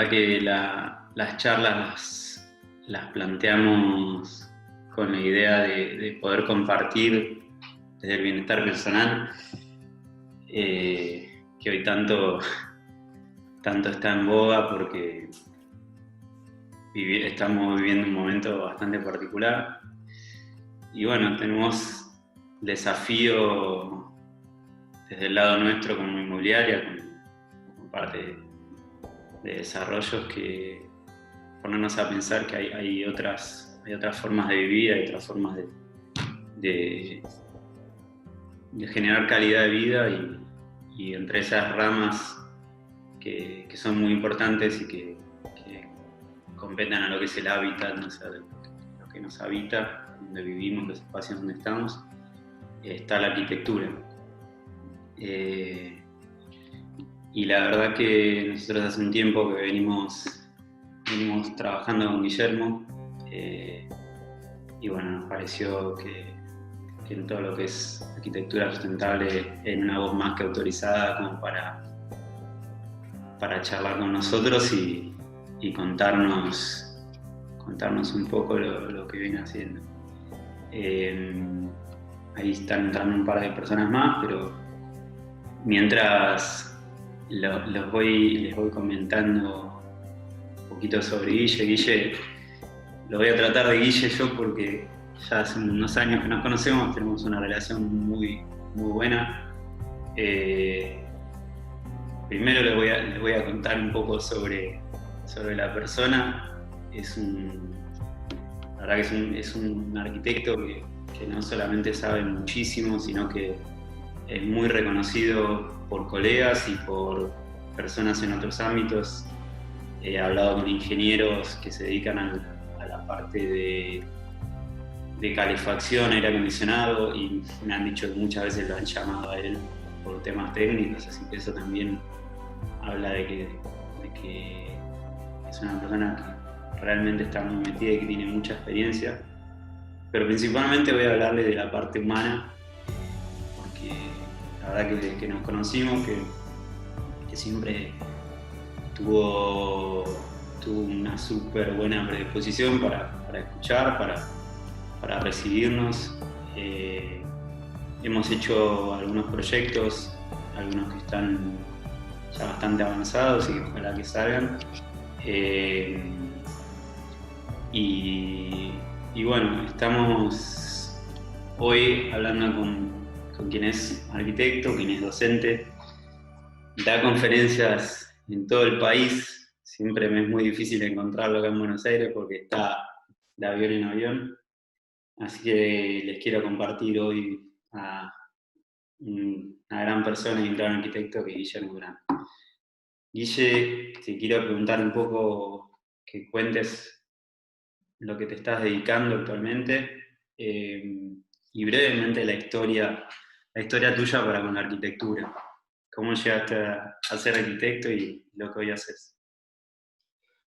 verdad que las charlas las planteamos con la idea de poder compartir desde el bienestar personal, que hoy tanto está en boga porque estamos viviendo un momento bastante particular. Y bueno, tenemos desafío desde el lado nuestro como inmobiliaria, como parte de desarrollos, que ponernos a pensar que hay otras formas de vivir, hay otras formas de generar calidad de vida, y entre esas ramas que son muy importantes y que competen a lo que es el hábitat, no sé, lo que nos habita, donde vivimos, los espacios donde estamos, está la arquitectura. Y la verdad que nosotros hace un tiempo que venimos trabajando con Guillermo, y bueno, nos pareció que en todo lo que es arquitectura sustentable, en una voz más que autorizada como para charlar con nosotros y contarnos un poco lo que viene haciendo. Ahí están entrando un par de personas más, pero mientras les voy comentando un poquito sobre Guille, lo voy a tratar de Guille yo porque ya hace unos años que nos conocemos, tenemos una relación muy, muy buena. Primero les voy a contar un poco sobre la persona. La verdad que es un arquitecto que no solamente sabe muchísimo, sino que es muy reconocido por colegas y por personas en otros ámbitos. He hablado con ingenieros que se dedican a la parte de calefacción, aire acondicionado, y me han dicho que muchas veces lo han llamado a él por temas técnicos, así que eso también habla de que es una persona que realmente está muy metida y que tiene mucha experiencia. Pero principalmente voy a hablarle de la parte humana, porque la verdad que desde que nos conocimos, que siempre tuvo una súper buena predisposición para escuchar, para recibirnos. Hemos hecho algunos proyectos, algunos que están ya bastante avanzados y que ojalá que salgan. Y bueno, estamos hoy hablando con quien es arquitecto, quien es docente, da conferencias en todo el país. Siempre me es muy difícil encontrarlo acá en Buenos Aires porque está de avión en avión. Así que les quiero compartir hoy a una gran persona y un gran arquitecto que es Guillermo Durán. Guille, te quiero preguntar un poco, que cuentes lo que te estás dedicando actualmente, y brevemente la historia tuya para con la arquitectura. ¿Cómo llegaste a ser arquitecto y lo que hoy haces?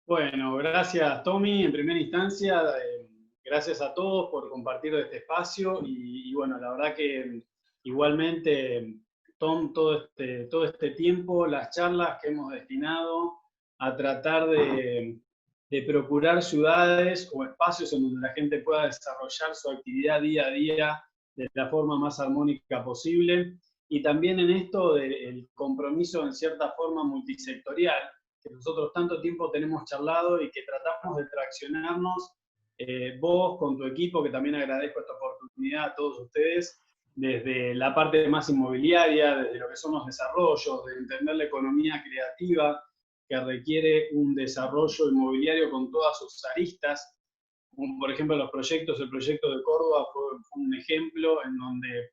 Bueno, gracias Tommy, en primera instancia, gracias a todos por compartir este espacio y bueno, la verdad que igualmente, Tom, todo este tiempo, las charlas que hemos destinado a tratar de procurar ciudades o espacios en donde la gente pueda desarrollar su actividad día a día de la forma más armónica posible, y también en esto del compromiso en cierta forma multisectorial, que nosotros tanto tiempo tenemos charlado y que tratamos de traccionarnos, vos con tu equipo, que también agradezco esta oportunidad a todos ustedes, desde la parte más inmobiliaria, desde lo que son los desarrollos, de entender la economía creativa que requiere un desarrollo inmobiliario con todas sus aristas, como por ejemplo el proyecto de Córdoba fue un ejemplo en donde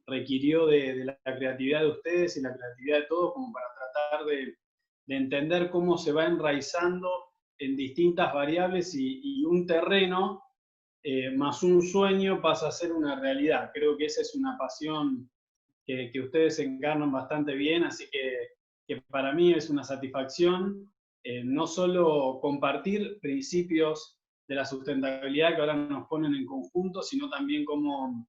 requirió de la creatividad de ustedes y la creatividad de todos como para tratar de entender cómo se va enraizando en distintas variables y un terreno más un sueño pasa a ser una realidad. Creo que esa es una pasión que ustedes encarnan bastante bien, así que para mí es una satisfacción no solo compartir principios de la sustentabilidad que ahora nos ponen en conjunto, sino también cómo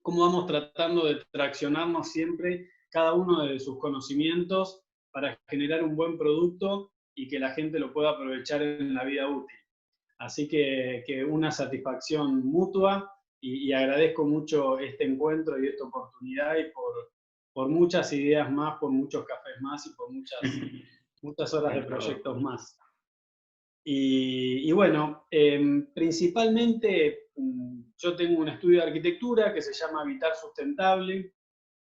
vamos tratando de traccionarnos siempre cada uno de sus conocimientos para generar un buen producto y que la gente lo pueda aprovechar en la vida útil. Así que una satisfacción mutua y agradezco mucho este encuentro y esta oportunidad y por muchas ideas más, por muchos cafés más y por muchas horas de proyectos más. Y bueno, principalmente yo tengo un estudio de arquitectura que se llama Habitar Sustentable,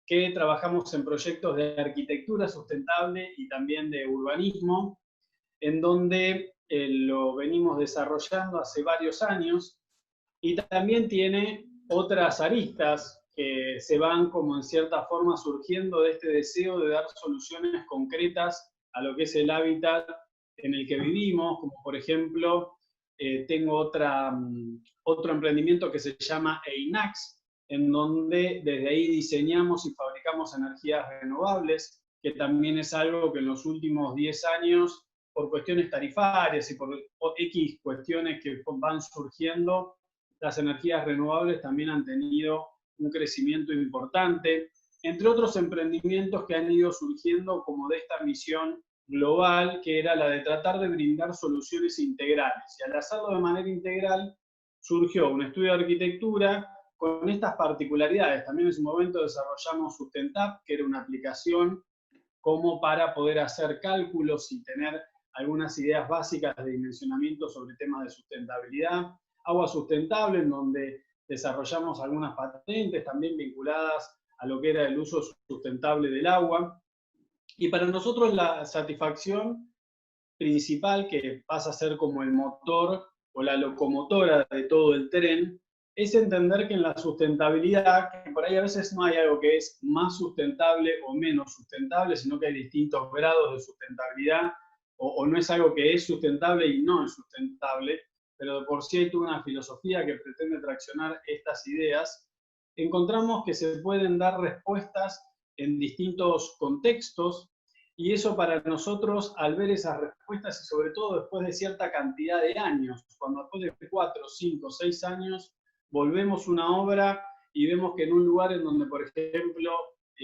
que trabajamos en proyectos de arquitectura sustentable y también de urbanismo, en donde lo venimos desarrollando hace varios años y también tiene otras aristas que se van como en cierta forma surgiendo de este deseo de dar soluciones concretas a lo que es el hábitat en el que vivimos, como por ejemplo tengo otro emprendimiento que se llama EINAX, en donde desde ahí diseñamos y fabricamos energías renovables, que también es algo que en los últimos 10 años, por cuestiones tarifarias y por X cuestiones que van surgiendo, las energías renovables también han tenido un crecimiento importante, entre otros emprendimientos que han ido surgiendo como de esta misión global, que era la de tratar de brindar soluciones integrales. Y al hacerlo de manera integral, surgió un estudio de arquitectura con estas particularidades. También en su momento desarrollamos Sustentap, que era una aplicación como para poder hacer cálculos y tener algunas ideas básicas de dimensionamiento sobre temas de sustentabilidad. Agua Sustentable, en donde desarrollamos algunas patentes también vinculadas a lo que era el uso sustentable del agua. Y para nosotros la satisfacción principal, que pasa a ser como el motor o la locomotora de todo el tren, es entender que en la sustentabilidad, que por ahí a veces no hay algo que es más sustentable o menos sustentable, sino que hay distintos grados de sustentabilidad, o no es algo que es sustentable y no es sustentable, pero de por sí hay toda una filosofía que pretende traccionar estas ideas, encontramos que se pueden dar respuestas en distintos contextos, y eso para nosotros, al ver esas respuestas, y sobre todo después de cierta cantidad de años, cuando después de 4, 5, 6 años, volvemos una obra y vemos que en un lugar en donde, por ejemplo,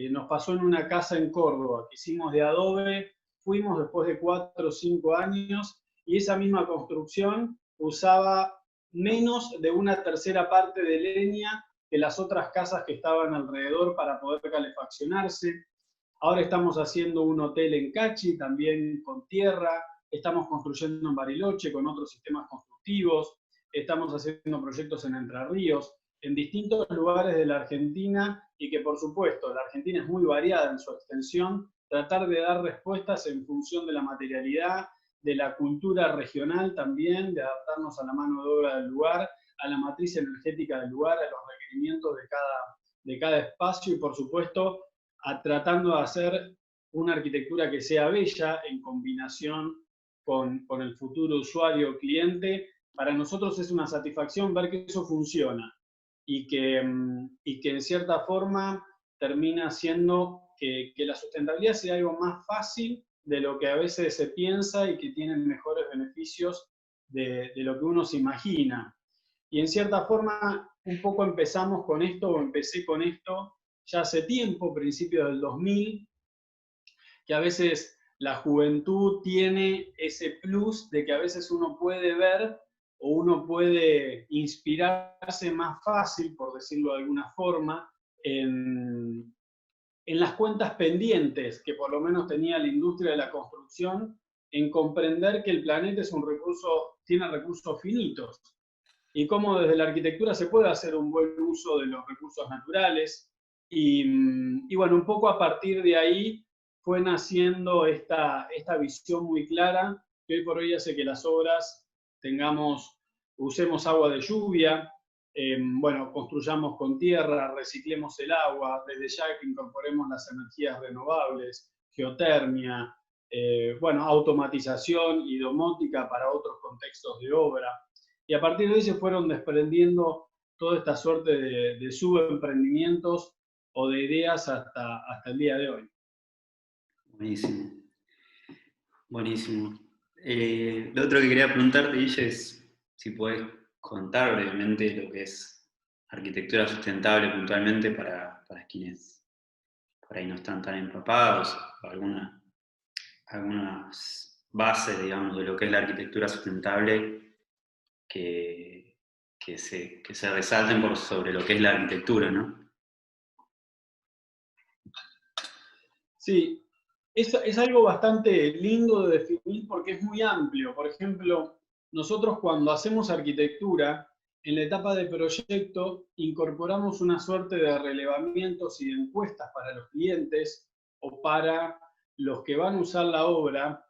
nos pasó en una casa en Córdoba, que hicimos de adobe, fuimos después de 4 o 5 años, y esa misma construcción usaba menos de una tercera parte de leña que las otras casas que estaban alrededor para poder calefaccionarse. Ahora estamos haciendo un hotel en Cachi, también con tierra, estamos construyendo en Bariloche con otros sistemas constructivos, estamos haciendo proyectos en Entre Ríos, en distintos lugares de la Argentina, y que por supuesto la Argentina es muy variada en su extensión, tratar de dar respuestas en función de la materialidad, de la cultura regional también, de adaptarnos a la mano de obra del lugar, a la matriz energética del lugar, a los requerimientos de cada espacio y por supuesto tratando de hacer una arquitectura que sea bella en combinación con el futuro usuario cliente. Para nosotros es una satisfacción ver que eso funciona y que en cierta forma termina siendo que la sustentabilidad sea algo más fácil de lo que a veces se piensa y que tiene mejores beneficios de lo que uno se imagina. Y en cierta forma, un poco empezamos con esto, o empecé con esto, ya hace tiempo, principios del 2000, que a veces la juventud tiene ese plus de que a veces uno puede ver o uno puede inspirarse más fácil, por decirlo de alguna forma, en las cuentas pendientes que por lo menos tenía la industria de la construcción, en comprender que el planeta es un recurso, tiene recursos finitos, y cómo desde la arquitectura se puede hacer un buen uso de los recursos naturales. Y bueno, un poco a partir de ahí fue naciendo esta visión muy clara, que hoy por hoy hace que las obras usemos agua de lluvia, bueno, construyamos con tierra, reciclemos el agua, desde ya que incorporemos las energías renovables, geotermia, bueno, automatización y domótica para otros contextos de obra. Y a partir de ahí se fueron desprendiendo toda esta suerte de subemprendimientos o de ideas hasta el día de hoy. Buenísimo. Buenísimo. Lo otro que quería preguntarte, Guille, es si podés contar brevemente lo que es arquitectura sustentable puntualmente para quienes por ahí no están tan empapados, o algunas base, digamos, de lo que es la arquitectura sustentable que se resalten por sobre lo que es la arquitectura, ¿no? Sí, es algo bastante lindo de definir porque es muy amplio. Por ejemplo, nosotros cuando hacemos arquitectura, en la etapa de proyecto incorporamos una suerte de relevamientos y de encuestas para los clientes o para los que van a usar la obra,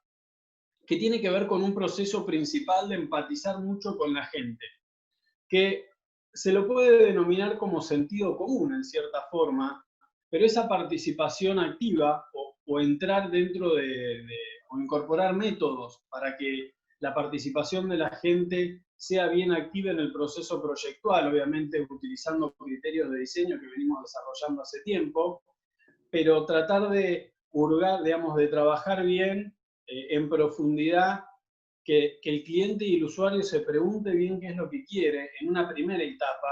que tiene que ver con un proceso principal de empatizar mucho con la gente, que se lo puede denominar como sentido común en cierta forma, pero esa participación activa o entrar dentro o incorporar métodos para que la participación de la gente sea bien activa en el proceso proyectual, obviamente utilizando criterios de diseño que venimos desarrollando hace tiempo, pero tratar de hurgar, digamos, de trabajar bien en profundidad, que el cliente y el usuario se pregunte bien qué es lo que quiere en una primera etapa,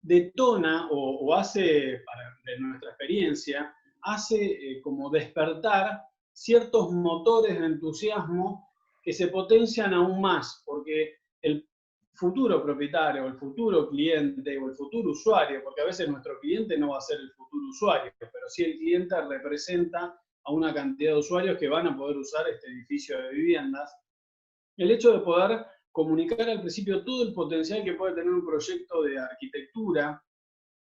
detona o hace, de nuestra experiencia, hace como despertar ciertos motores de entusiasmo que se potencian aún más, porque el futuro propietario, o el futuro cliente, o el futuro usuario, porque a veces nuestro cliente no va a ser el futuro usuario, pero sí el cliente representa a una cantidad de usuarios que van a poder usar este edificio de viviendas. El hecho de poder comunicar al principio todo el potencial que puede tener un proyecto de arquitectura,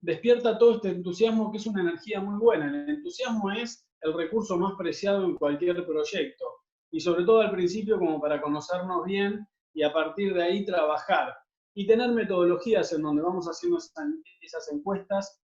despierta todo este entusiasmo que es una energía muy buena. El entusiasmo es el recurso más preciado en cualquier proyecto, y sobre todo al principio como para conocernos bien y a partir de ahí trabajar. Y tener metodologías en donde vamos haciendo esas encuestas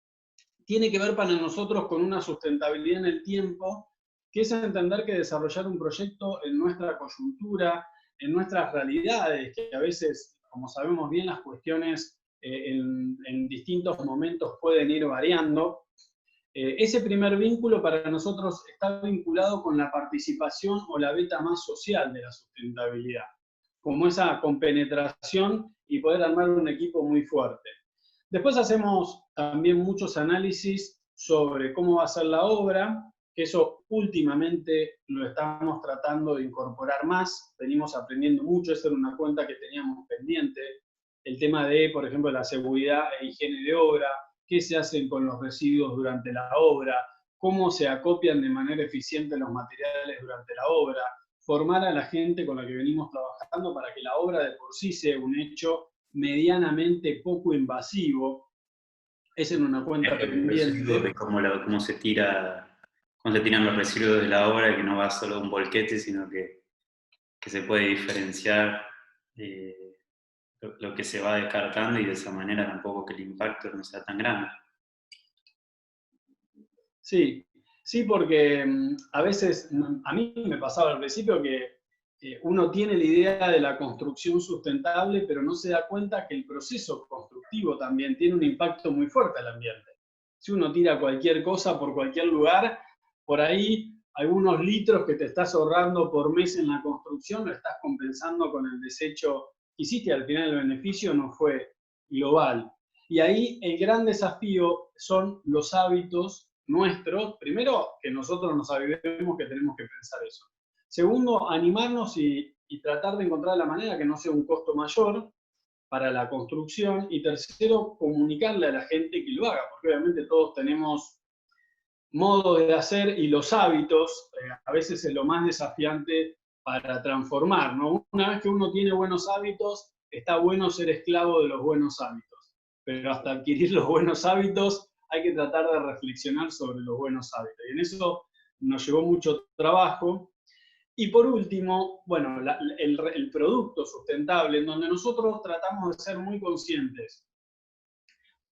tiene que ver para nosotros con una sustentabilidad en el tiempo, que es entender que desarrollar un proyecto en nuestra coyuntura, en nuestras realidades, que a veces, como sabemos bien, las cuestiones en distintos momentos pueden ir variando. Ese primer vínculo para nosotros está vinculado con la participación o la beta más social de la sustentabilidad, como esa compenetración y poder armar un equipo muy fuerte. Después hacemos también muchos análisis sobre cómo va a ser la obra, que eso últimamente lo estamos tratando de incorporar más, venimos aprendiendo mucho, esa era una cuenta que teníamos pendiente, el tema de, por ejemplo, la seguridad e higiene de obra, qué se hacen con los residuos durante la obra, cómo se acopian de manera eficiente los materiales durante la obra, formar a la gente con la que venimos trabajando para que la obra de por sí sea un hecho medianamente poco invasivo. Es en una cuenta pendiente. De cómo se tiran los residuos de la obra, que no va solo un volquete, sino que se puede diferenciar lo que se va descartando y de esa manera tampoco que el impacto no sea tan grande. Sí, sí, porque a veces, a mí me pasaba al principio que uno tiene la idea de la construcción sustentable, pero no se da cuenta que el proceso constructivo también tiene un impacto muy fuerte al ambiente. Si uno tira cualquier cosa por cualquier lugar, por ahí algunos litros que te estás ahorrando por mes en la construcción lo estás compensando con el desecho que hiciste, y al final el beneficio no fue global. Y ahí el gran desafío son los hábitos nuestros. Primero, que nosotros nos avivemos que tenemos que pensar eso. Segundo, animarnos y tratar de encontrar la manera que no sea un costo mayor para la construcción. Y tercero, comunicarle a la gente que lo haga, porque obviamente todos tenemos modos de hacer y los hábitos a veces es lo más desafiante para transformar, ¿no? Una vez que uno tiene buenos hábitos, está bueno ser esclavo de los buenos hábitos, pero hasta adquirir los buenos hábitos hay que tratar de reflexionar sobre los buenos hábitos. Y en eso nos llevó mucho trabajo. Y por último, bueno, el producto sustentable, en donde nosotros tratamos de ser muy conscientes.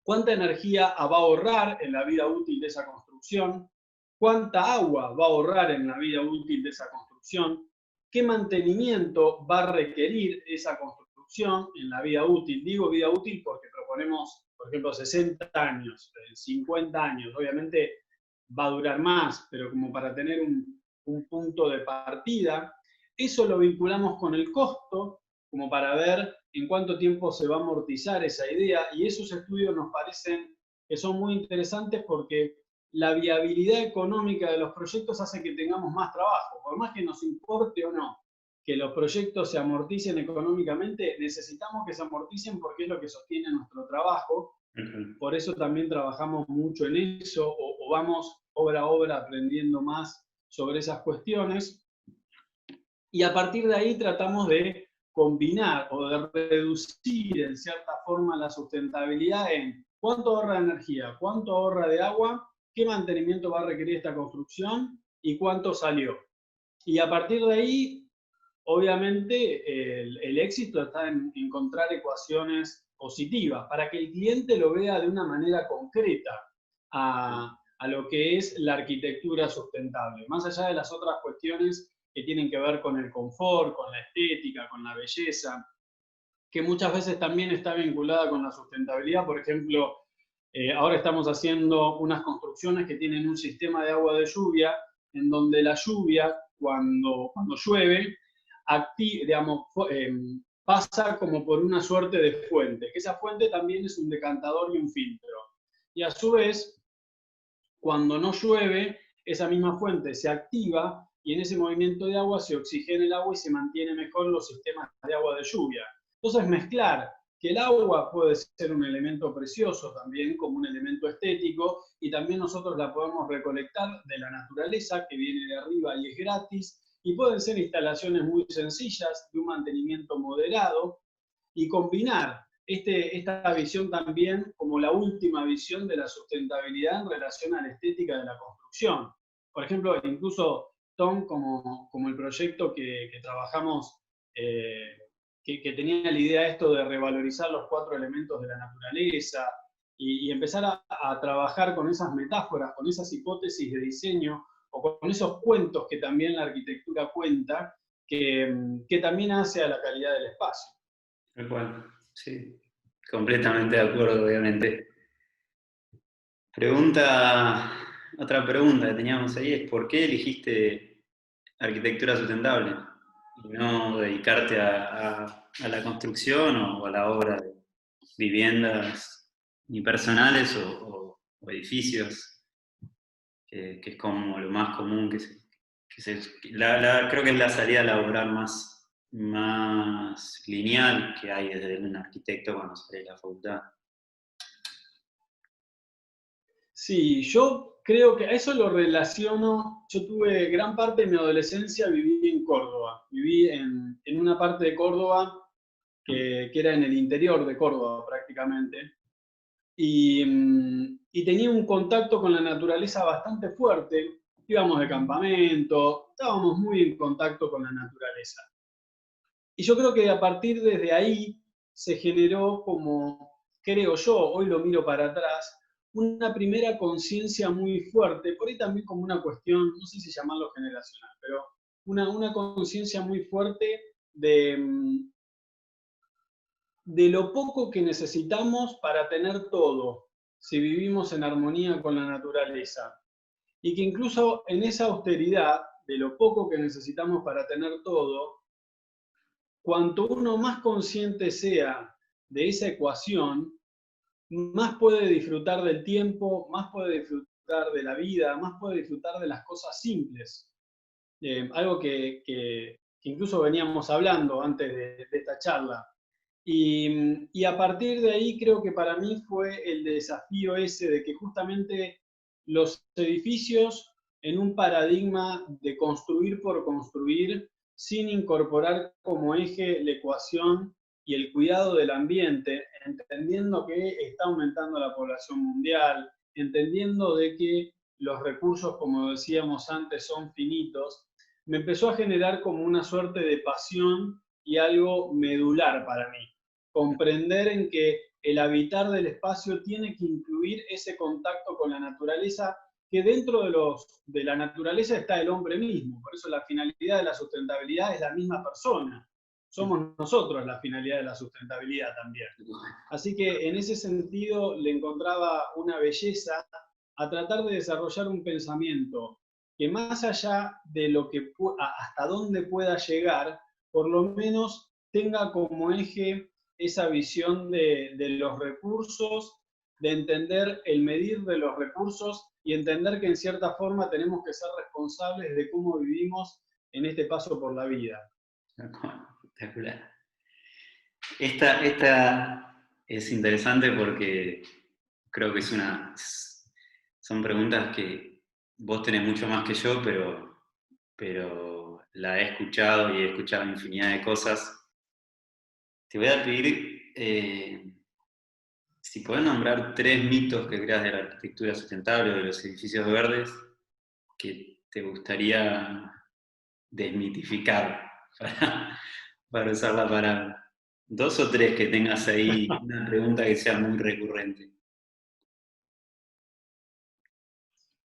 ¿Cuánta energía va a ahorrar en la vida útil de esa construcción? ¿Cuánta agua va a ahorrar en la vida útil de esa construcción? ¿Qué mantenimiento va a requerir esa construcción en la vida útil? Digo vida útil porque proponemos, por ejemplo, 60 años, 50 años. Obviamente va a durar más, pero como para tener un punto de partida. Eso lo vinculamos con el costo, como para ver en cuánto tiempo se va a amortizar esa idea, y esos estudios nos parecen que son muy interesantes porque la viabilidad económica de los proyectos hace que tengamos más trabajo. Por más que nos importe o no que los proyectos se amorticen económicamente, necesitamos que se amorticen porque es lo que sostiene nuestro trabajo. Por eso también trabajamos mucho en eso, o vamos obra a obra aprendiendo más sobre esas cuestiones. Y a partir de ahí tratamos de combinar o de reducir en cierta forma la sustentabilidad en cuánto ahorra de energía, cuánto ahorra de agua, qué mantenimiento va a requerir esta construcción y cuánto salió. Y a partir de ahí, obviamente, el éxito está en encontrar ecuaciones positivas para que el cliente lo vea de una manera concreta a lo que es la arquitectura sustentable, más allá de las otras cuestiones que tienen que ver con el confort, con la estética, con la belleza, que muchas veces también está vinculada con la sustentabilidad. Por ejemplo, ahora estamos haciendo unas construcciones que tienen un sistema de agua de lluvia, en donde la lluvia, cuando llueve, digamos, pasa como por una suerte de fuente, que esa fuente también es un decantador y un filtro. Y a su vez, cuando no llueve, esa misma fuente se activa y en ese movimiento de agua se oxigena el agua y se mantiene mejor los sistemas de agua de lluvia. Entonces mezclar que el agua puede ser un elemento precioso también, como un elemento estético, y también nosotros la podemos recolectar de la naturaleza, que viene de arriba y es gratis, y pueden ser instalaciones muy sencillas, de un mantenimiento moderado, y combinar esta visión también como la última visión de la sustentabilidad en relación a la estética de la construcción. Por ejemplo, incluso Tom, como el proyecto que trabajamos, que tenía la idea esto de revalorizar los 4 elementos de la naturaleza y empezar a trabajar con esas metáforas, con esas hipótesis de diseño o con esos cuentos que también la arquitectura cuenta, que también hace a la calidad del espacio. Bueno, sí, completamente de acuerdo, obviamente. Otra pregunta que teníamos ahí es ¿por qué elegiste arquitectura sustentable y no dedicarte a la construcción o a la obra de viviendas ni personales o edificios, que es como lo más común creo que es la salida laboral más lineal que hay desde un arquitecto cuando sale de la facultad? Sí, yo creo que a eso lo relaciono. Yo tuve gran parte de mi adolescencia, viví en Córdoba. Viví en una parte de Córdoba que era en el interior de Córdoba prácticamente. Y tenía un contacto con la naturaleza bastante fuerte. Íbamos de campamento, estábamos muy en contacto con la naturaleza. Y yo creo que a partir desde ahí se generó como, creo yo, hoy lo miro para atrás, una primera conciencia muy fuerte, por ahí también como una cuestión, no sé si llamarlo generacional, pero una conciencia muy fuerte de lo poco que necesitamos para tener todo, si vivimos en armonía con la naturaleza. Y que incluso en esa austeridad, de lo poco que necesitamos para tener todo, cuanto uno más consciente sea de esa ecuación, más puede disfrutar del tiempo, más puede disfrutar de la vida, más puede disfrutar de las cosas simples. Algo que incluso veníamos hablando antes de esta charla. Y a partir de ahí creo que para mí fue el desafío ese de que justamente los edificios en un paradigma de construir por construir, sin incorporar como eje la ecuación y el cuidado del ambiente, entendiendo que está aumentando la población mundial, entendiendo de que los recursos, como decíamos antes, son finitos, me empezó a generar como una suerte de pasión y algo medular para mí. Comprender en que el habitar del espacio tiene que incluir ese contacto con la naturaleza, que dentro de la naturaleza está el hombre mismo. Por eso la finalidad de la sustentabilidad es la misma persona. Somos nosotros la finalidad de la sustentabilidad también. Así que en ese sentido le encontraba una belleza a tratar de desarrollar un pensamiento que más allá de lo que hasta dónde pueda llegar, por lo menos tenga como eje esa visión de los recursos, de entender el medir de los recursos y entender que en cierta forma tenemos que ser responsables de cómo vivimos en este paso por la vida. Espectacular. Esta es interesante porque creo que son preguntas que vos tenés mucho más que yo, pero la he escuchado y he escuchado infinidad de cosas. Te voy a pedir si podés nombrar 3 mitos que creas de la arquitectura sustentable o de los edificios verdes que te gustaría desmitificar, para usar la palabra. 2 o 3 que tengas ahí, una pregunta que sea muy recurrente.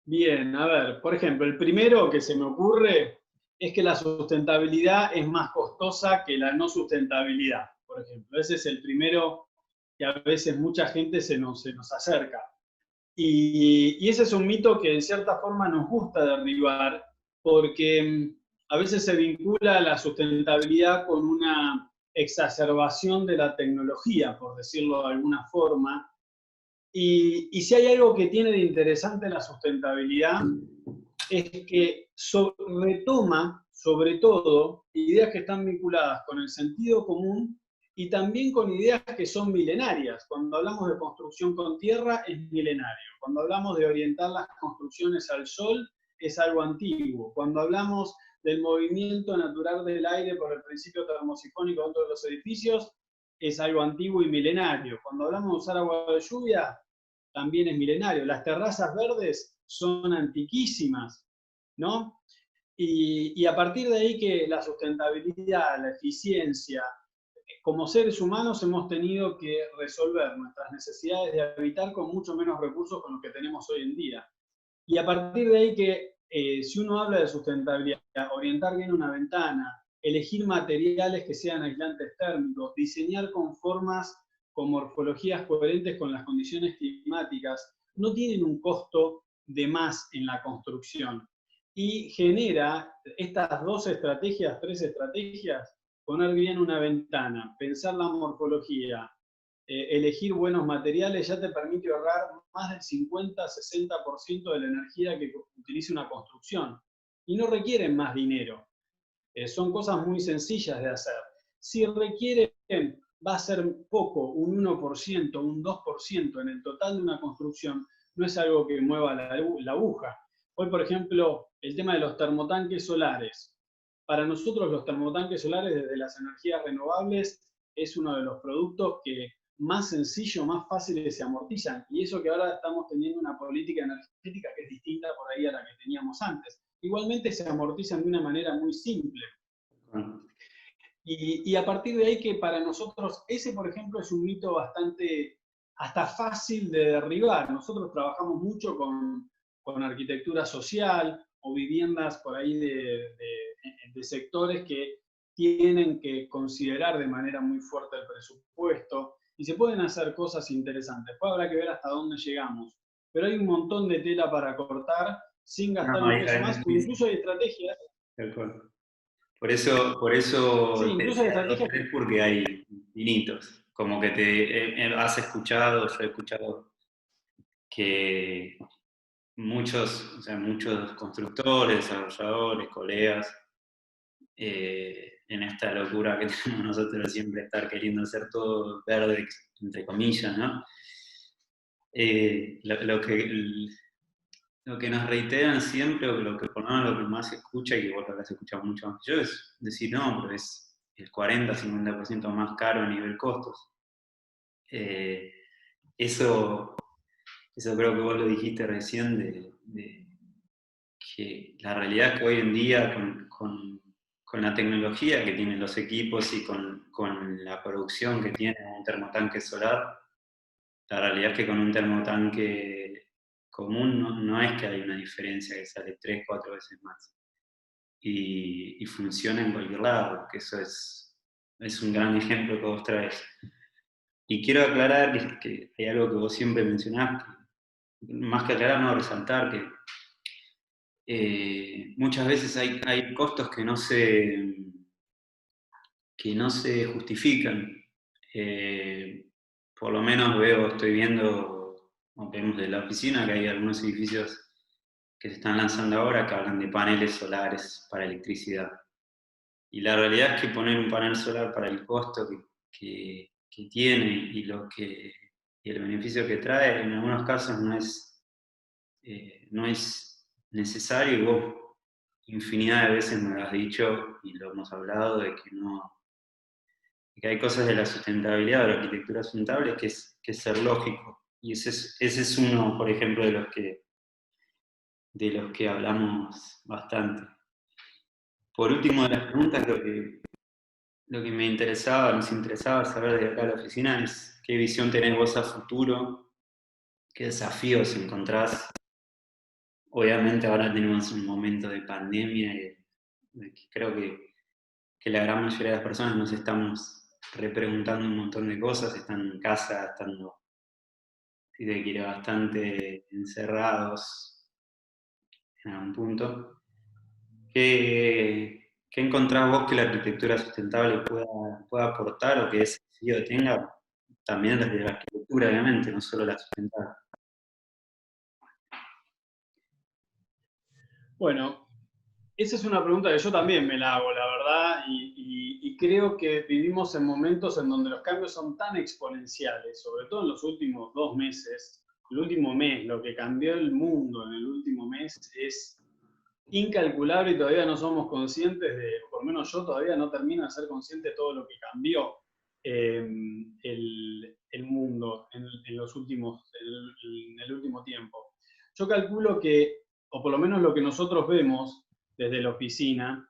Bien, a ver, por ejemplo, el primero que se me ocurre es que la sustentabilidad es más costosa que la no sustentabilidad, por ejemplo. Ese es el primero que a veces mucha gente se nos acerca. Y ese es un mito que en cierta forma nos gusta derribar, porque a veces se vincula la sustentabilidad con una exacerbación de la tecnología, por decirlo de alguna forma. Y si hay algo que tiene de interesante la sustentabilidad, es que retoma, sobre todo, ideas que están vinculadas con el sentido común y también con ideas que son milenarias. Cuando hablamos de construcción con tierra, es milenario. Cuando hablamos de orientar las construcciones al sol, es algo antiguo. Cuando hablamos del movimiento natural del aire por el principio termosifónico dentro de los edificios, es algo antiguo y milenario. Cuando hablamos de usar agua de lluvia, también es milenario. Las terrazas verdes son antiquísimas, ¿no? Y a partir de ahí que la sustentabilidad, la eficiencia, como seres humanos hemos tenido que resolver nuestras necesidades de habitar con mucho menos recursos con los que tenemos hoy en día. Y a partir de ahí que si uno habla de sustentabilidad, orientar bien una ventana, elegir materiales que sean aislantes térmicos, diseñar con formas, con morfologías coherentes con las condiciones climáticas, no tienen un costo de más en la construcción. Y genera estas 2 estrategias, 3 estrategias, poner bien una ventana, pensar la morfología, elegir buenos materiales ya te permite ahorrar más del 50-60% de la energía que utiliza una construcción. Y no requieren más dinero. Son cosas muy sencillas de hacer. Si requieren, va a ser poco, un 1%, un 2% en el total de una construcción, no es algo que mueva la aguja. Hoy, por ejemplo, el tema de los termotanques solares. Para nosotros los termotanques solares desde las energías renovables es uno de los productos que más sencillo, más fáciles se amortizan. Y eso que ahora estamos teniendo una política energética que es distinta por ahí a la que teníamos antes. Igualmente se amortizan de una manera muy simple. Y a partir de ahí que para nosotros, ese por ejemplo es un mito bastante, hasta fácil de derribar. Nosotros trabajamos mucho con arquitectura social o viviendas por ahí de sectores que tienen que considerar de manera muy fuerte el presupuesto y se pueden hacer cosas interesantes. Después habrá que ver hasta dónde llegamos. Pero hay un montón de tela para cortar sin gastar un peso más, o incluso hay estrategias. Por eso Sí, te incluso hay decía dos, estrategias. tres, porque hay infinitos. Como que has escuchado, yo he escuchado que muchos, o sea, muchos constructores, desarrolladores, colegas, en esta locura que tenemos nosotros de siempre estar queriendo hacer todo verde, entre comillas, ¿no? Lo que nos reiteran siempre, o lo que por lo menos lo que más se escucha, y que vos lo habrás escuchado mucho más que yo, es decir, no, pero es el 40-50% más caro a nivel costos. Eh, eso, eso creo que vos lo dijiste recién, de que la realidad es que hoy en día con la tecnología que tienen los equipos y con la producción que tiene un termotanque solar, la realidad es que con un termotanque común no es que hay una diferencia que sale 3-4 veces más. Y funciona en cualquier lado, que eso es un gran ejemplo que vos traes. Y quiero aclarar que hay algo que vos siempre mencionás, más que aclarar, no, resaltar, que muchas veces hay costos que no se justifican. Por lo menos estoy viendo o vemos de la oficina, que hay algunos edificios que se están lanzando ahora que hablan de paneles solares para electricidad. Y la realidad es que poner un panel solar para el costo que tiene y el beneficio que trae, en algunos casos no es necesario, y vos infinidad de veces me lo has dicho y lo hemos hablado, de que hay cosas de la sustentabilidad, de la arquitectura sustentable, que es ser lógico. Y ese es uno, por ejemplo, de los que hablamos bastante. Por último de las preguntas, lo que me interesaba, nos interesaba saber de acá a la oficina es qué visión tenés vos a futuro, qué desafíos encontrás. Obviamente ahora tenemos un momento de pandemia y creo que la gran mayoría de las personas nos estamos repreguntando un montón de cosas, están en casa, estando, si te quiere, bastante encerrados en algún punto. ¿Qué encontrás vos que la arquitectura sustentable pueda aportar o que ese desafío tenga? También desde la arquitectura, obviamente, no solo la sustentable. Bueno, esa es una pregunta que yo también me la hago, la verdad, y creo que vivimos en momentos en donde los cambios son tan exponenciales, sobre todo en los últimos 2 meses. El último mes, lo que cambió el mundo en el último mes es incalculable y todavía no somos conscientes de, por lo menos yo todavía no termino de ser consciente de todo lo que cambió el mundo en los últimos, en el último tiempo. Yo calculo que, o por lo menos lo que nosotros vemos desde la oficina,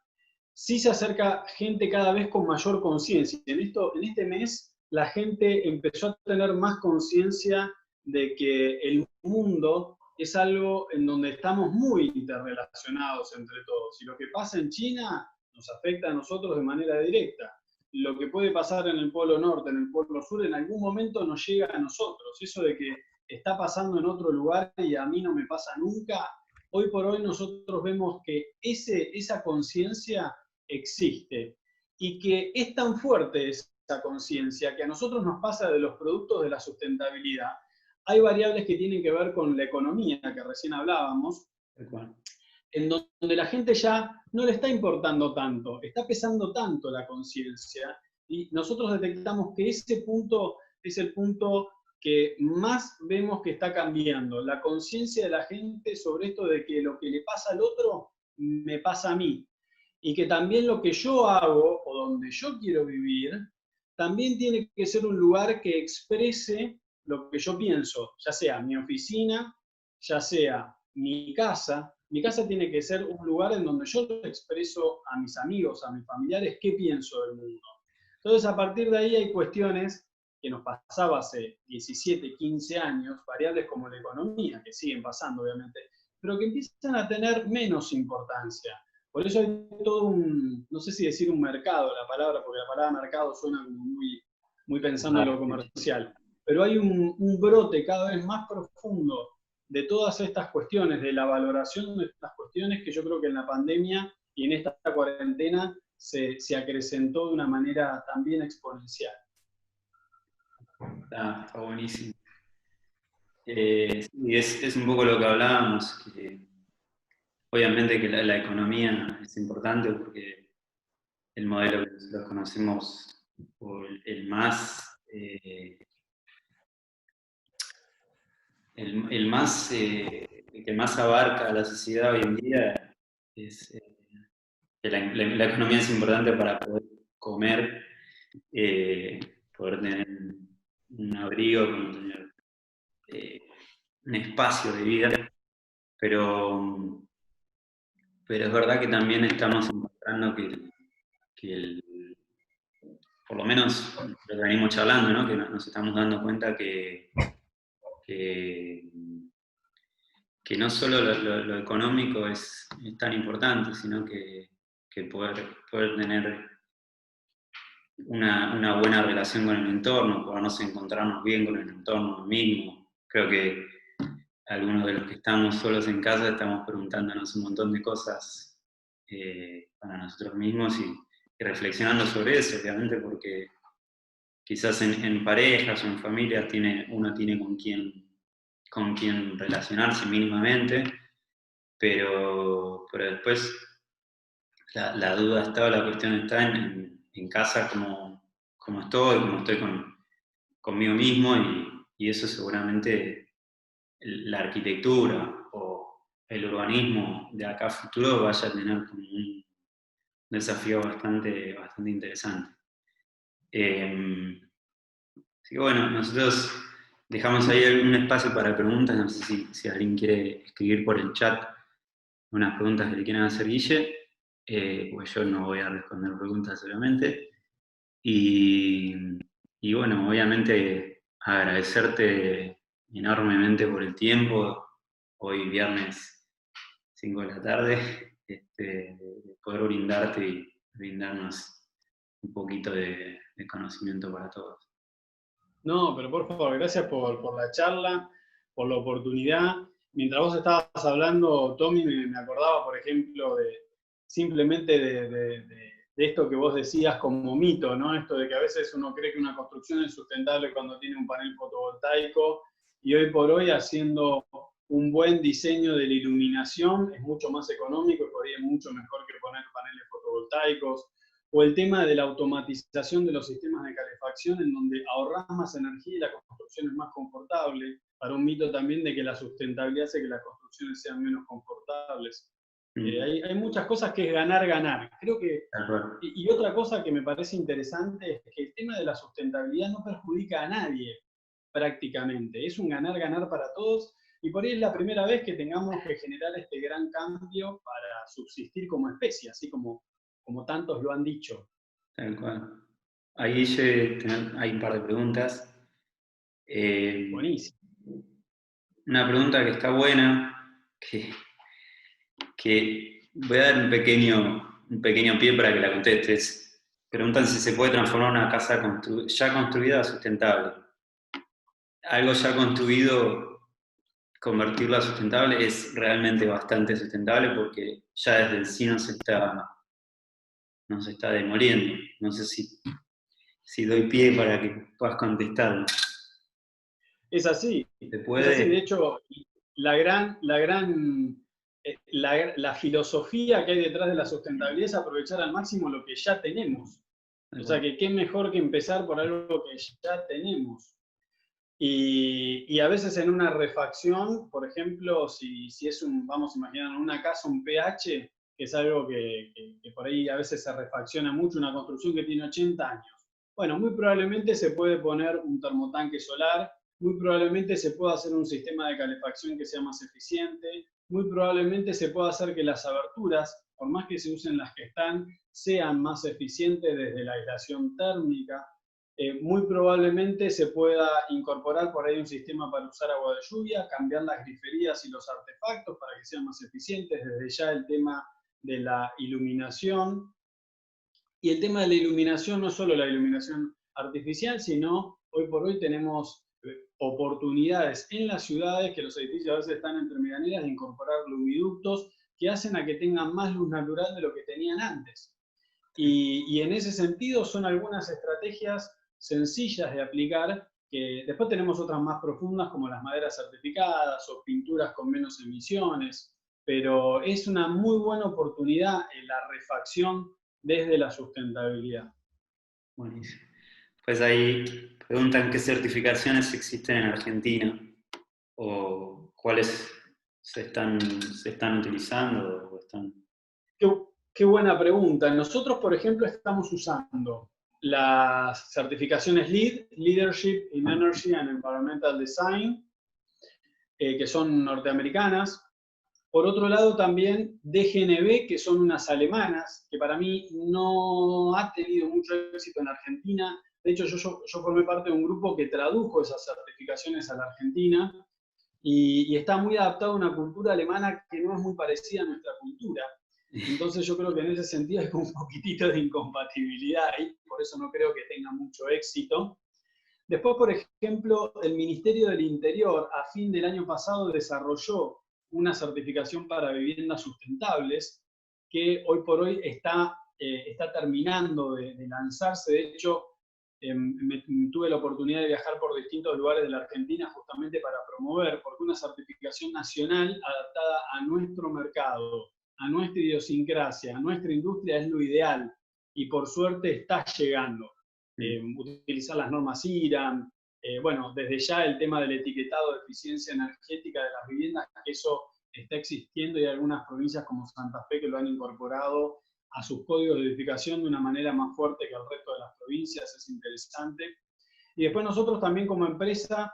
sí se acerca gente cada vez con mayor conciencia. En este mes la gente empezó a tener más conciencia de que el mundo es algo en donde estamos muy interrelacionados entre todos. Y lo que pasa en China nos afecta a nosotros de manera directa. Lo que puede pasar en el Polo Norte, en el Polo Sur, en algún momento nos llega a nosotros. Eso de que está pasando en otro lugar y a mí no me pasa nunca, hoy por hoy nosotros vemos que esa conciencia existe y que es tan fuerte esa conciencia que a nosotros nos pasa de los productos de la sustentabilidad. Hay variables que tienen que ver con la economía, que recién hablábamos, en donde la gente ya no le está importando tanto, está pesando tanto la conciencia, y nosotros detectamos que ese punto es el punto que más vemos que está cambiando, la conciencia de la gente sobre esto de que lo que le pasa al otro me pasa a mí, y que también lo que yo hago o donde yo quiero vivir, también tiene que ser un lugar que exprese lo que yo pienso, ya sea mi oficina, ya sea mi casa. Mi casa tiene que ser un lugar en donde yo expreso a mis amigos, a mis familiares, qué pienso del mundo. Entonces, a partir de ahí hay cuestiones que nos pasaba hace 17, 15 años, variables como la economía, que siguen pasando obviamente, pero que empiezan a tener menos importancia. Por eso hay todo un, no sé si decir un mercado, la palabra, porque la palabra mercado suena como muy pensando en lo comercial, pero hay un brote cada vez más profundo de todas estas cuestiones, de la valoración de estas cuestiones, que yo creo que en la pandemia y en esta cuarentena se acrecentó de una manera también exponencial. Está buenísimo. Sí, es un poco lo que hablábamos, que obviamente que la economía es importante porque el modelo que nosotros conocemos, o el que más abarca a la sociedad hoy en día es que la economía es importante para poder comer, poder tener un abrigo, tener un espacio de vida, pero es verdad que también estamos encontrando por lo menos lo que venimos charlando, ¿no? Que nos estamos dando cuenta que, que no solo lo económico es tan importante, sino que poder tener una buena relación con el entorno, podernos encontrarnos bien con el entorno mismo. Creo que algunos de los que estamos solos en casa estamos preguntándonos un montón de cosas para nosotros mismos y reflexionando sobre eso, obviamente, porque quizás en parejas o en familias uno tiene con quién con quien relacionarse mínimamente, pero después la duda está, la cuestión está en casa como estoy conmigo mismo, y eso seguramente la arquitectura o el urbanismo de acá a futuro vaya a tener como un desafío bastante interesante. Así que bueno, nosotros dejamos ahí un espacio para preguntas, no sé si alguien quiere escribir por el chat unas preguntas que le quieran hacer Guille, pues yo no voy a responder preguntas obviamente. Y, y bueno, obviamente agradecerte enormemente por el tiempo, hoy viernes 5 de la tarde, de poder brindarte y brindarnos un poquito de conocimiento para todos. No, pero por favor, gracias por la charla, por la oportunidad. Mientras vos estabas hablando, Tommy, me acordaba, por ejemplo, simplemente de esto que vos decías como mito, ¿no? Esto de que a veces uno cree que una construcción es sustentable cuando tiene un panel fotovoltaico, y hoy por hoy haciendo un buen diseño de la iluminación es mucho más económico y por ahí es mucho mejor que poner paneles fotovoltaicos. O el tema de la automatización de los sistemas de calefacción, en donde ahorras más energía y la construcción es más confortable, para un mito también de que la sustentabilidad hace que las construcciones sean menos confortables. Hay muchas cosas que es ganar, ganar. Creo que, y otra cosa que me parece interesante es que el tema de la sustentabilidad no perjudica a nadie, prácticamente. Es un ganar, ganar para todos, y por ahí es la primera vez que tengamos que generar este gran cambio para subsistir como especie, así como tantos lo han dicho. Tal cual. Ahí hay un par de preguntas. Buenísimo. Una pregunta que está buena, que voy a dar un pequeño pie para que la contestes. Preguntan si se puede transformar una casa ya construida a sustentable. Algo ya construido, convertirlo a sustentable es realmente bastante sustentable porque ya desde el sí no se está demoliendo. No sé si doy pie para que puedas contestarlo. Es así. ¿Se puede? Es así. De hecho, la filosofía que hay detrás de la sustentabilidad es aprovechar al máximo lo que ya tenemos. O sea, que qué mejor que empezar por algo que ya tenemos. Y a veces en una refacción, por ejemplo, si es vamos a imaginar, una casa, un pH, que es algo que por ahí a veces se refacciona mucho, una construcción que tiene 80 años. Bueno, muy probablemente se puede poner un termotanque solar, muy probablemente se pueda hacer un sistema de calefacción que sea más eficiente, muy probablemente se pueda hacer que las aberturas, por más que se usen las que están, sean más eficientes desde la aislación térmica. Muy probablemente se pueda incorporar por ahí un sistema para usar agua de lluvia, cambiar las griferías y los artefactos para que sean más eficientes, desde ya el tema de la iluminación. Y el tema de la iluminación, no solo la iluminación artificial, sino hoy por hoy tenemos oportunidades en las ciudades, que los edificios a veces están entre medianeras, de incorporar lumiductos que hacen a que tengan más luz natural de lo que tenían antes. Y en ese sentido son algunas estrategias sencillas de aplicar, que después tenemos otras más profundas como las maderas certificadas o pinturas con menos emisiones, pero es una muy buena oportunidad en la refacción desde la sustentabilidad. Buenísimo. Pues ahí preguntan qué certificaciones existen en Argentina o cuáles se están utilizando o están... Qué buena pregunta. Nosotros, por ejemplo, estamos usando las certificaciones LEED, Leadership in Energy and Environmental Design, que son norteamericanas. Por otro lado, también DGNB, que son unas alemanas, que para mí no ha tenido mucho éxito en Argentina. De hecho, yo formé parte de un grupo que tradujo esas certificaciones a la Argentina, y está muy adaptado a una cultura alemana que no es muy parecida a nuestra cultura. Entonces yo creo que en ese sentido hay un poquitito de incompatibilidad ahí, por eso no creo que tenga mucho éxito. Después, por ejemplo, el Ministerio del Interior a fin del año pasado desarrolló una certificación para viviendas sustentables que hoy por hoy está terminando de lanzarse. De hecho, tuve la oportunidad de viajar por distintos lugares de la Argentina justamente para promover, porque una certificación nacional adaptada a nuestro mercado, a nuestra idiosincrasia, a nuestra industria es lo ideal, y por suerte está llegando. Utilizar las normas IRAM, bueno, desde ya el tema del etiquetado de eficiencia energética de las viviendas, que eso está existiendo, y hay algunas provincias como Santa Fe que lo han incorporado a sus códigos de edificación de una manera más fuerte que el resto de las provincias, es interesante. Y después nosotros también como empresa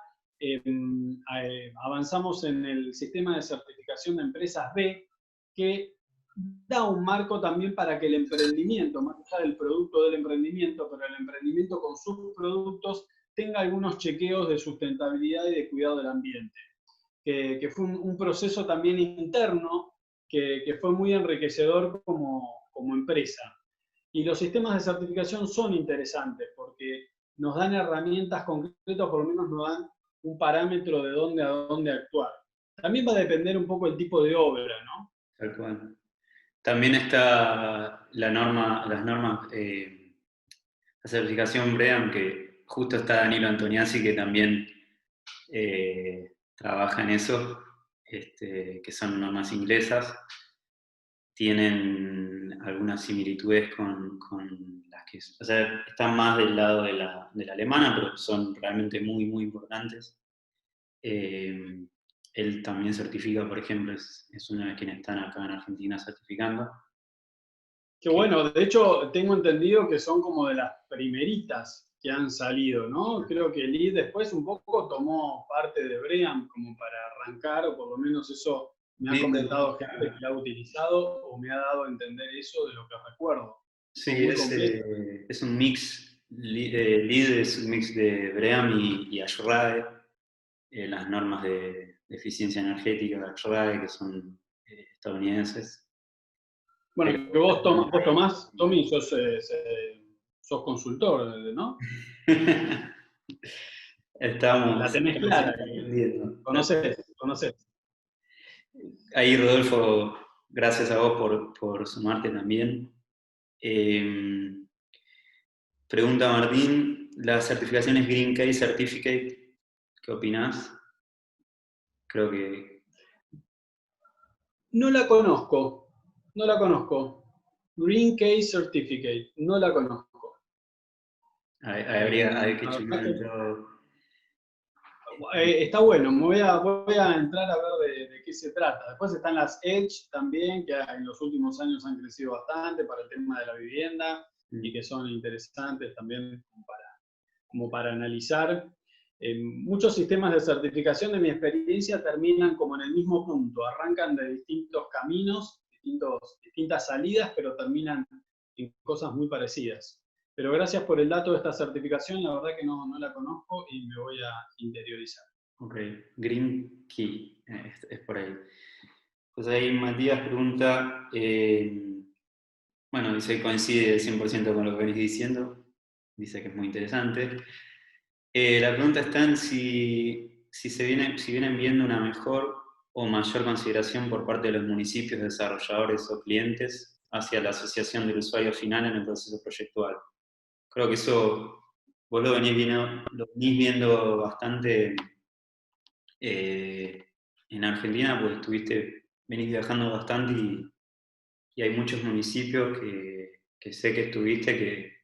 avanzamos en el sistema de certificación de empresas B, que da un marco también para que el emprendimiento, más allá del producto del emprendimiento, pero el emprendimiento con sus productos tenga algunos chequeos de sustentabilidad y de cuidado del ambiente. Que fue un proceso también interno que fue muy enriquecedor como empresa. Y los sistemas de certificación son interesantes porque nos dan herramientas concretas, por lo menos nos dan un parámetro de dónde a dónde actuar. También va a depender un poco del tipo de obra, ¿no? Tal cual. También está las normas, la certificación BREEAM, que justo está Danilo Antoniazzi, que también trabaja en eso, que son normas inglesas. Tienen algunas similitudes con las que, o sea, están más del lado de la alemana, pero son realmente muy, muy importantes. Él también certifica, por ejemplo, es uno de quienes están acá en Argentina certificando. Qué bueno, de hecho tengo entendido que son como de las primeritas que han salido, ¿no? Creo que Lee después un poco tomó parte de BREEAM como para arrancar, o por lo menos eso me ha comentado gente que la ha utilizado, o me ha dado a entender eso de lo que recuerdo. Sí, es un mix, Lead es un mix de BREEAM y ASHRAE, las normas de eficiencia energética de ASHRAE, que son estadounidenses. Bueno, que vos Tomás, Tommy, sos consultor, ¿no? Estamos. La tenés clara, conocés. Ahí, Rodolfo, gracias a vos por sumarte también. Pregunta Martín, la certificación es Green Case Certificate, ¿qué opinás? Creo que... No la conozco. Green Case Certificate, no la conozco. Hay que chumarlo. Está bueno, voy a entrar a ver de qué se trata. Después están las Edge también, que en los últimos años han crecido bastante para el tema de la vivienda y que son interesantes también como para analizar. Muchos sistemas de certificación, de mi experiencia, terminan como en el mismo punto. Arrancan de distintos caminos, distintas salidas, pero terminan en cosas muy parecidas. Pero gracias por el dato de esta certificación, la verdad que no la conozco y me voy a interiorizar. Ok, Green Key, es por ahí. Pues ahí Matías pregunta, bueno, dice que coincide el 100% con lo que venís diciendo, dice que es muy interesante. La pregunta está en si vienen viendo una mejor o mayor consideración por parte de los municipios, desarrolladores o clientes hacia la asociación del usuario final en el proceso proyectual. Creo que eso vos lo venís viendo bastante en Argentina, porque venís viajando bastante y hay muchos municipios que sé que estuviste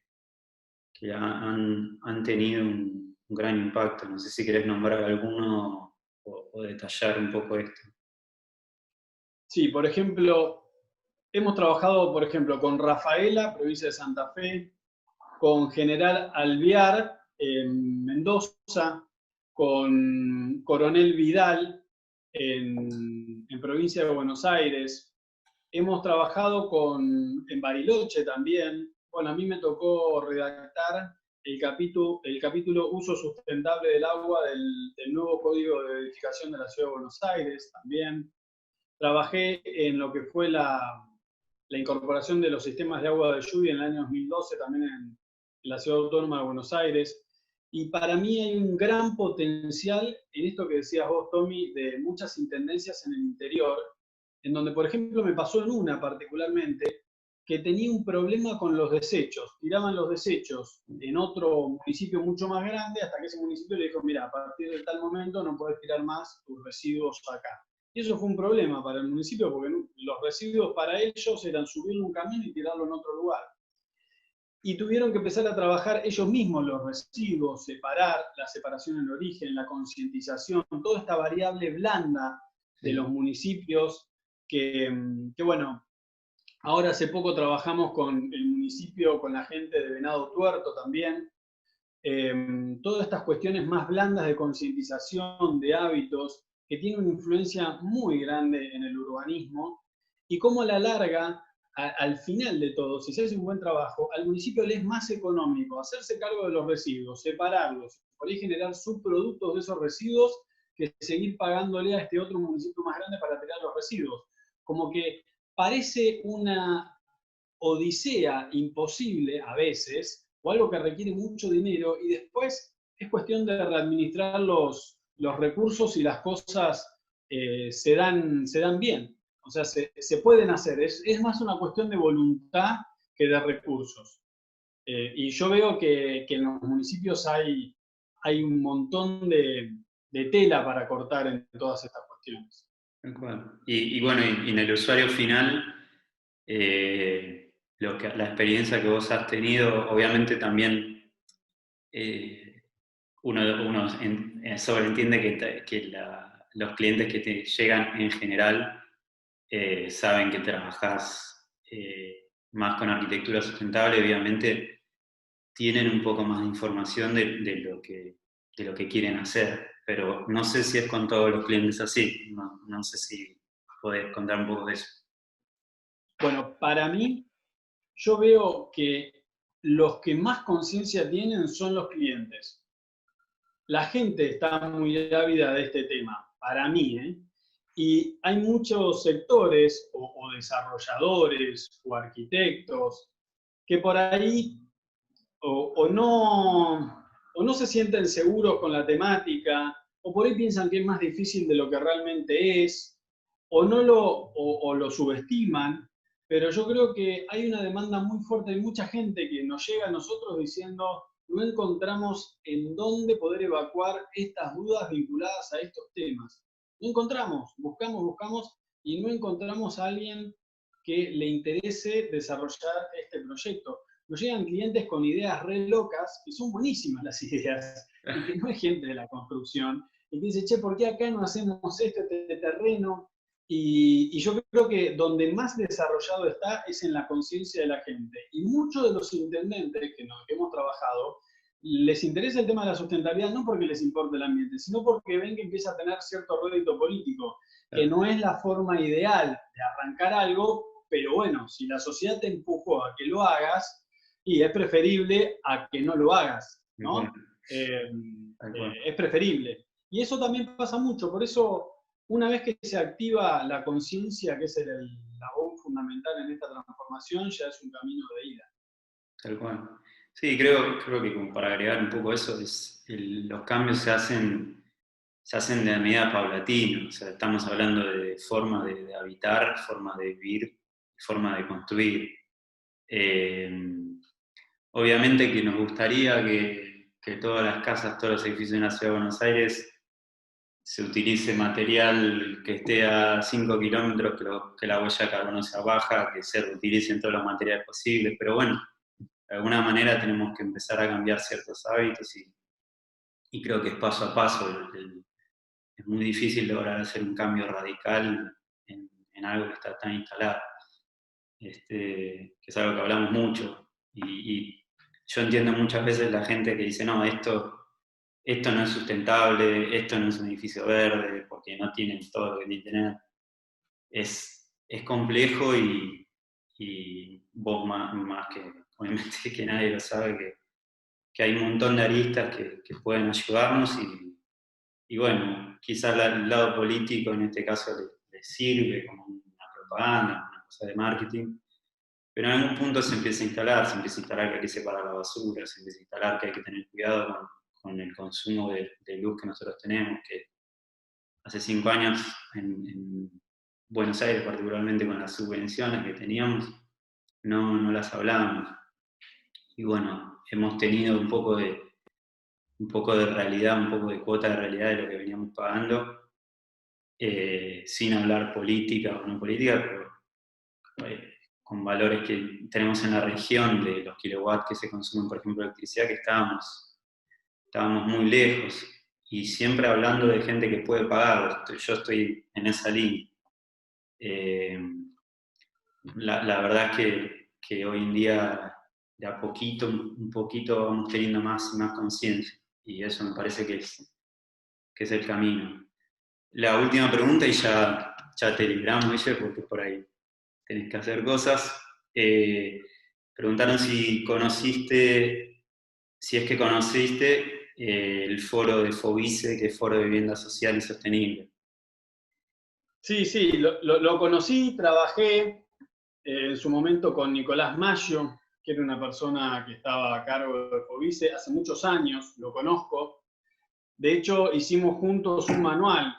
que han tenido un gran impacto. No sé si querés nombrar alguno o detallar un poco esto. Sí, por ejemplo, hemos trabajado, por ejemplo, con Rafaela, provincia de Santa Fe, con General Alvear, en Mendoza, con Coronel Vidal, en provincia de Buenos Aires. Hemos trabajado en Bariloche también. Bueno, a mí me tocó redactar el capítulo Uso Sustentable del Agua del nuevo Código de Edificación de la Ciudad de Buenos Aires también. Trabajé en lo que fue la incorporación de los sistemas de agua de lluvia en el año 2012 también en la Ciudad Autónoma de Buenos Aires. Y para mí hay un gran potencial en esto que decías vos, Tommy, de muchas intendencias en el interior, en donde, por ejemplo, me pasó en una particularmente, que tenía un problema con los desechos. Tiraban los desechos en otro municipio mucho más grande, hasta que ese municipio le dijo, mira, a partir de tal momento no podés tirar más tus residuos acá. Y eso fue un problema para el municipio, porque los residuos para ellos eran subirlo un camino y tirarlo en otro lugar. Y tuvieron que empezar a trabajar ellos mismos los residuos, separar, la separación en origen, la concientización, toda esta variable blanda de los municipios que bueno, ahora hace poco trabajamos con el municipio, con la gente de Venado Tuerto también. Todas estas cuestiones más blandas de concientización, de hábitos, que tienen una influencia muy grande en el urbanismo, y cómo a la larga, al final de todo, si se hace un buen trabajo, al municipio le es más económico hacerse cargo de los residuos, separarlos, por ahí generar subproductos de esos residuos, que seguir pagándole a este otro municipio más grande para tirar los residuos. Como que parece una odisea imposible a veces, o algo que requiere mucho dinero, y después es cuestión de readministrar los recursos y las cosas se dan bien. O sea, se pueden hacer. Es más una cuestión de voluntad que de recursos. Y yo veo que en los municipios hay un montón de tela para cortar en todas estas cuestiones. Y bueno, y en el usuario final, la experiencia que vos has tenido, obviamente también uno sobreentiende los clientes que te llegan en general saben que trabajás más con arquitectura sustentable, obviamente tienen un poco más de información de lo que quieren hacer, pero no sé si es con todos los clientes así, no sé si podés contar un poco de eso. Bueno, para mí, yo veo que los que más conciencia tienen son los clientes. La gente está muy ávida de este tema, para mí, ¿eh? Y hay muchos sectores o desarrolladores o arquitectos que por ahí o no se sienten seguros con la temática, o por ahí piensan que es más difícil de lo que realmente es, o lo subestiman, pero yo creo que hay una demanda muy fuerte, hay mucha gente que nos llega a nosotros diciendo, no encontramos en dónde poder evacuar estas dudas vinculadas a estos temas. No encontramos, buscamos y no encontramos a alguien que le interese desarrollar este proyecto. Nos llegan clientes con ideas re locas, que son buenísimas las ideas, y que no es gente de la construcción, y que dice, che, ¿por qué acá no hacemos este terreno? Y yo creo que donde más desarrollado está es en la conciencia de la gente. Y muchos de los intendentes que hemos trabajado, les interesa el tema de la sustentabilidad no porque les importe el ambiente, sino porque ven que empieza a tener cierto rédito político, que no es la forma ideal de arrancar algo, pero bueno, si la sociedad te empujó a que lo hagas, y es preferible a que no lo hagas, ¿no? Es preferible. Y eso también pasa mucho, por eso una vez que se activa la conciencia, que es el labor fundamental en esta transformación, ya es un camino de ida. Tal cual. Sí, creo que como para agregar un poco eso, los cambios se hacen de manera paulatina, o sea, estamos hablando de forma de habitar, forma de vivir, forma de construir. Obviamente que nos gustaría que todas las casas, todos los edificios de la Ciudad de Buenos Aires se utilice material que esté a 5 kilómetros, que la huella de carbono sea baja, que se reutilicen todos los materiales posibles, pero bueno, de alguna manera tenemos que empezar a cambiar ciertos hábitos y creo que es paso a paso. Es muy difícil lograr hacer un cambio radical en algo que está tan instalado, que es algo que hablamos mucho. Y yo entiendo muchas veces la gente que dice, no, esto no es sustentable, esto no es un edificio verde, porque no tienen todo lo que tienen que tener. Es complejo y vos más que, obviamente, que nadie lo sabe, que hay un montón de aristas que pueden ayudarnos y bueno, quizás el lado político en este caso le sirve como una propaganda, una cosa de marketing, pero en algún punto se empieza a instalar que hay que separar la basura, se empieza a instalar que hay que tener cuidado con el consumo de luz que nosotros tenemos, que hace 5 años en Buenos Aires, particularmente con las subvenciones que teníamos, no las hablábamos. Y bueno, hemos tenido un poco de realidad, un poco de cuota de realidad de lo que veníamos pagando, sin hablar política o no política, pero con valores que tenemos en la región de los kilowatts que se consumen, por ejemplo, de electricidad, que estábamos muy lejos. Y siempre hablando de gente que puede pagar, yo estoy en esa línea. La verdad es que hoy en día, de a poquito, un poquito, vamos teniendo más y más conciencia. Y eso me parece que es el camino. La última pregunta, y ya te libramos, ella, porque por ahí tenés que hacer cosas. Preguntaron si es que conociste el foro de FOBICE, que es Foro de Vivienda Social y Sostenible. Sí, sí, lo conocí, trabajé en su momento con Nicolás Maggio, que era una persona que estaba a cargo de FOBICE hace muchos años, lo conozco. De hecho, hicimos juntos un manual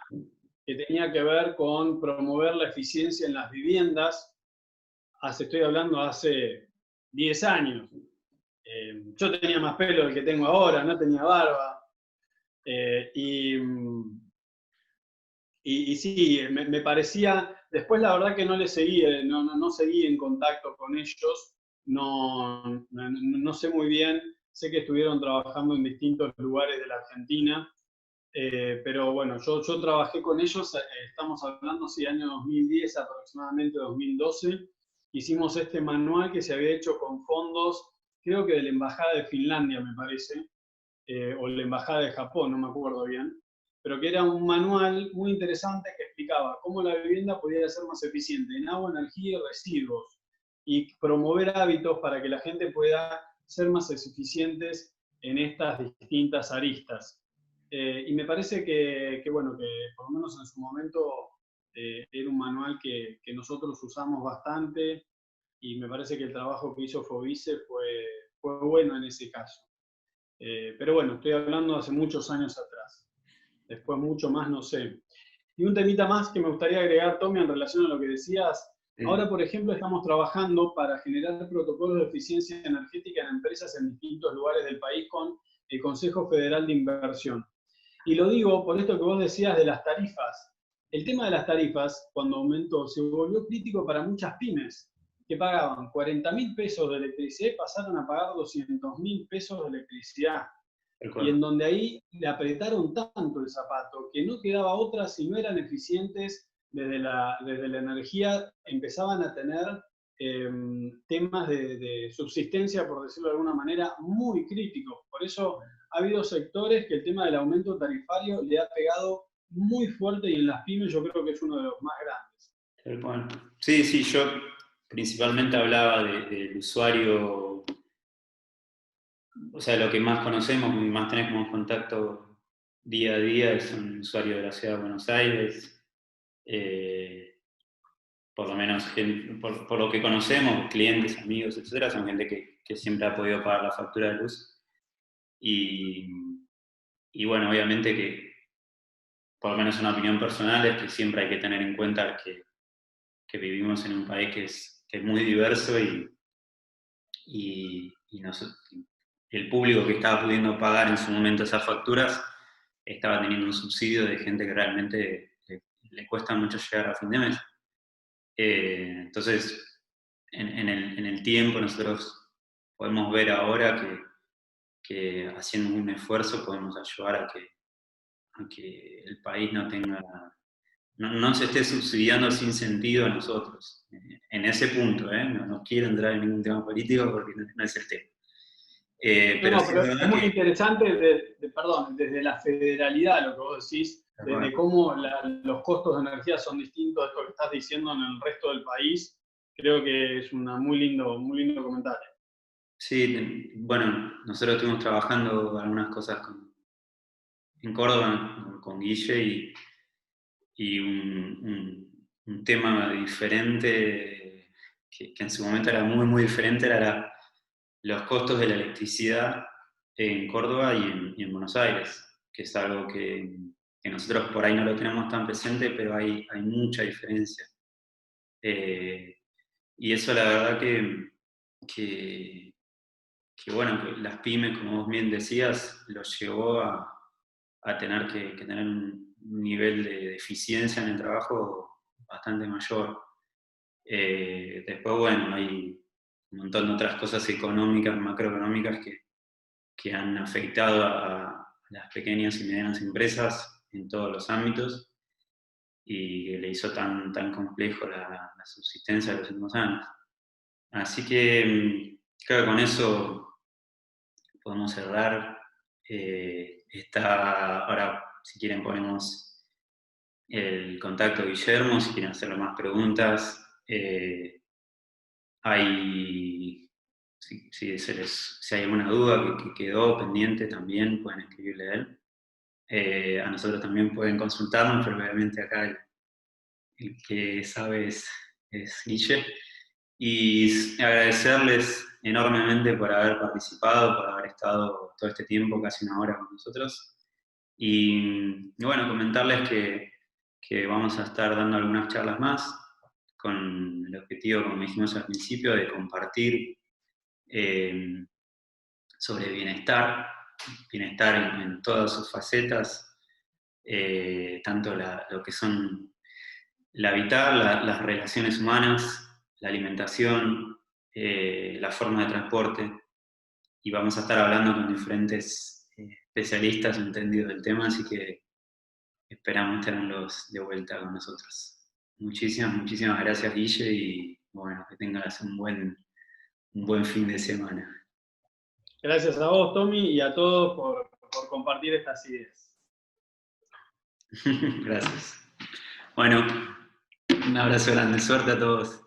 que tenía que ver con promover la eficiencia en las viviendas. Estoy hablando hace 10 años. Yo tenía más pelo del que tengo ahora, no tenía barba. Y sí, me parecía, después la verdad que no le seguí, no seguí en contacto con ellos, no sé muy bien, sé que estuvieron trabajando en distintos lugares de la Argentina, pero bueno, yo trabajé con ellos, estamos hablando, sí, año 2010, aproximadamente 2012, hicimos este manual que se había hecho con fondos, creo que de la Embajada de Finlandia, me parece, o la Embajada de Japón, no me acuerdo bien, pero que era un manual muy interesante que explicaba cómo la vivienda podía ser más eficiente en agua, energía y residuos, y promover hábitos para que la gente pueda ser más eficientes en estas distintas aristas. Y me parece bueno, que por lo menos en su momento era un manual que nosotros usamos bastante, y me parece que el trabajo que hizo Fobice fue bueno en ese caso. Pero bueno, estoy hablando hace muchos años atrás. Después mucho más no sé. Y un temita más que me gustaría agregar, Tommy, en relación a lo que decías. Ahora, por ejemplo, estamos trabajando para generar protocolos de eficiencia energética en empresas en distintos lugares del país con el Consejo Federal de Inversión. Y lo digo por esto que vos decías de las tarifas. El tema de las tarifas, cuando aumentó, se volvió crítico para muchas pymes que pagaban 40.000 pesos de electricidad y pasaron a pagar 200.000 pesos de electricidad. Y en donde ahí le apretaron tanto el zapato que no quedaba otra, si no eran eficientes desde la energía, empezaban a tener temas de subsistencia, por decirlo de alguna manera, muy críticos. Por eso ha habido sectores que el tema del aumento tarifario le ha pegado muy fuerte, y en las pymes yo creo que es uno de los más grandes. Bueno, sí, sí, yo principalmente hablaba del usuario, o sea, lo que más conocemos y más tenemos contacto día a día es un usuario de la ciudad de Buenos Aires, por lo menos por lo que conocemos, clientes, amigos, etcétera, son gente que siempre ha podido pagar la factura de luz. Y, y bueno, obviamente que, por lo menos una opinión personal, es que siempre hay que tener en cuenta que vivimos en un país que es muy diverso y el público que estaba pudiendo pagar en su momento esas facturas estaba teniendo un subsidio de gente que realmente le cuesta mucho llegar a fin de mes. Entonces, en el tiempo nosotros podemos ver ahora que haciendo un esfuerzo podemos ayudar a que el país no se esté subsidiando sin sentido a nosotros. En ese punto, no quiero entrar en ningún tema político porque no es el tema. Pero sí es Pero es verdad muy que... interesante, perdón, desde la federalidad, lo que vos decís, desde cómo los costos de energía son distintos a esto que estás diciendo en el resto del país. Creo que es un muy lindo comentario. Sí, bueno, nosotros estuvimos trabajando algunas cosas en Córdoba con Guille y un tema diferente, que en su momento era muy, muy diferente, era los costos de la electricidad en Córdoba y en Buenos Aires, que es algo que nosotros por ahí no lo tenemos tan presente, pero hay mucha diferencia. Y eso la verdad bueno, que las pymes, como vos bien decías, los llevó a tener que tener un nivel de eficiencia en el trabajo bastante mayor. Después, bueno, hay un montón de otras cosas económicas, macroeconómicas, que han afectado a las pequeñas y medianas empresas en todos los ámbitos y que le hizo tan complejo la subsistencia de los últimos años. Así que creo que con eso podemos cerrar. Ahora, si quieren, ponemos el contacto de Guillermo, si quieren hacerle más preguntas. Si hay alguna duda que quedó pendiente, también pueden escribirle a él. A nosotros también pueden consultarnos, pero obviamente acá el que sabe es Guille. Y agradecerles enormemente por haber participado, por haber estado todo este tiempo, casi una hora con nosotros. Y bueno, comentarles que vamos a estar dando algunas charlas más, con el objetivo, como dijimos al principio, de compartir sobre bienestar en todas sus facetas, tanto lo que son el habitar, las relaciones humanas, la alimentación, la forma de transporte, y vamos a estar hablando con diferentes especialistas entendidos del tema, así que esperamos tenerlos de vuelta con nosotros. Muchísimas gracias, Guille, y bueno, que tengas un buen fin de semana. Gracias a vos, Tommy, y a todos por compartir estas ideas. Gracias. Bueno, un abrazo grande, suerte a todos.